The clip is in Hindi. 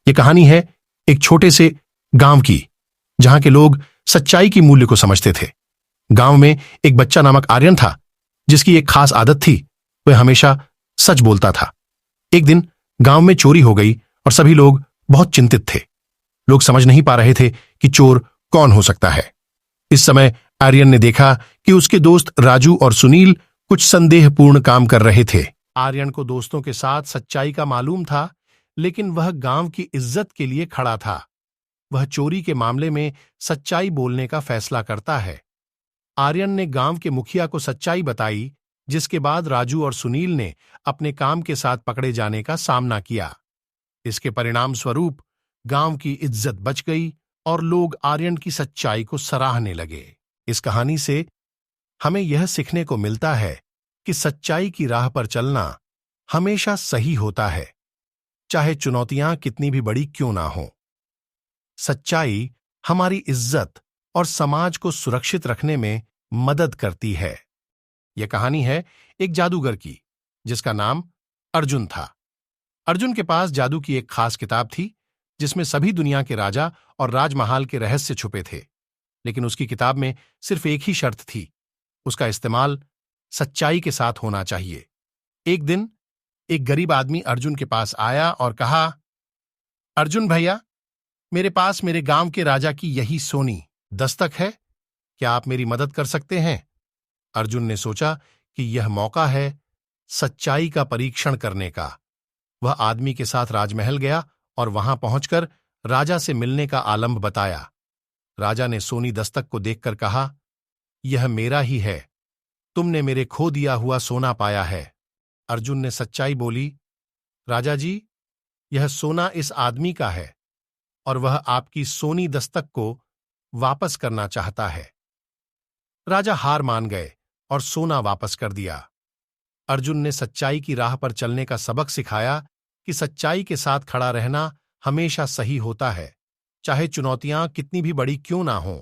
ये कहानी है एक छोटे से गांव की, जहां के लोग सच्चाई की मूल्य को समझते थे। गांव में एक बच्चा नामक आर्यन था, जिसकी एक खास आदत थी, वह हमेशा सच बोलता था। एक दिन गांव में चोरी हो गई और सभी लोग बहुत चिंतित थे। लोग समझ नहीं पा रहे थे कि चोर कौन हो सकता है। इस समय आर्यन ने देखा कि उसके दोस्त राजू और सुनील कुछ संदेहपूर्ण काम कर रहे थे। आर्यन को दोस्तों के साथ सच्चाई का मालूम था, लेकिन वह गांव की इज्जत के लिए खड़ा था। वह चोरी के मामले में सच्चाई बोलने का फैसला करता है। आर्यन ने गांव के मुखिया को सच्चाई बताई, जिसके बाद राजू और सुनील ने अपने काम के साथ पकड़े जाने का सामना किया। इसके परिणाम स्वरूप गांव की इज्जत बच गई और लोग आर्यन की सच्चाई को सराहने लगे। इस कहानी से हमें यह सीखने को मिलता है कि सच्चाई की राह पर चलना हमेशा सही होता है, चाहे चुनौतियां कितनी भी बड़ी क्यों ना हो। सच्चाई हमारी इज्जत और समाज को सुरक्षित रखने में मदद करती है। यह कहानी है एक जादूगर की, जिसका नाम अर्जुन था। अर्जुन के पास जादू की एक खास किताब थी, जिसमें सभी दुनिया के राजा और राजमहाल के रहस्य छुपे थे। लेकिन उसकी किताब में सिर्फ एक ही शर्त थी, उसका इस्तेमाल सच्चाई के साथ होना चाहिए। एक दिन एक गरीब आदमी अर्जुन के पास आया और कहा, अर्जुन भैया, मेरे पास मेरे गांव के राजा की यही सोनी दस्तक है, क्या आप मेरी मदद कर सकते हैं? अर्जुन ने सोचा कि यह मौका है सच्चाई का परीक्षण करने का। वह आदमी के साथ राजमहल गया और वहां पहुंचकर राजा से मिलने का आलंब बताया। राजा ने सोनी दस्तक को देखकर कहा, यह मेरा ही है, तुमने मेरे खो दिया हुआ सोना पाया है। अर्जुन ने सच्चाई बोली, राजा जी, यह सोना इस आदमी का है और वह आपकी सोनी दस्तक को वापस करना चाहता है। राजा हार मान गए और सोना वापस कर दिया। अर्जुन ने सच्चाई की राह पर चलने का सबक सिखाया कि सच्चाई के साथ खड़ा रहना हमेशा सही होता है, चाहे चुनौतियां कितनी भी बड़ी क्यों ना हों।